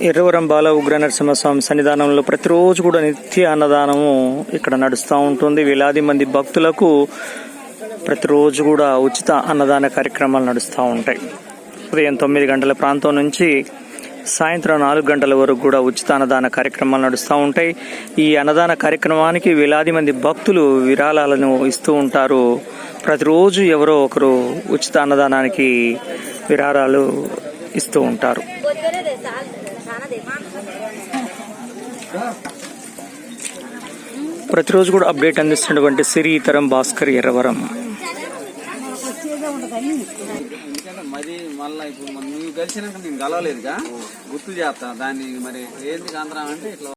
ఎర్రవరం బాల ఉగ్ర నరసింహస్వామి సన్నిధానంలో ప్రతిరోజు కూడా నిత్య అన్నదానము ఇక్కడ నడుస్తూ ఉంటుంది. వేలాది మంది భక్తులకు ప్రతిరోజు కూడా ఉచిత అన్నదాన కార్యక్రమాలు నడుస్తూ ఉంటాయి. ఉదయం 9 గంటల ప్రాంతం నుంచి సాయంత్రం 4 గంటల వరకు కూడా ఉచిత అన్నదాన కార్యక్రమాలు నడుస్తూ ఉంటాయి. ఈ అన్నదాన కార్యక్రమానికి వేలాది మంది భక్తులు విరాళాలను ఇస్తూ ఉంటారు. ప్రతిరోజు ఎవరో ఒకరు ఉచిత అన్నదానానికి విరాళాలు ఇస్తూ ఉంటారు. ప్రతిరోజు కూడా అప్డేట్ అందిస్తున్నటువంటి శ్రీతరం భాస్కర్ ఎర్రవరం. మరి మళ్ళీ ఇప్పుడు నువ్వు కలిసినాక నేను కలవలేదుగా, గుర్తు చేస్తా దాన్ని. మరి ఏంటి ఆంధ్ర అంటే ఇట్లా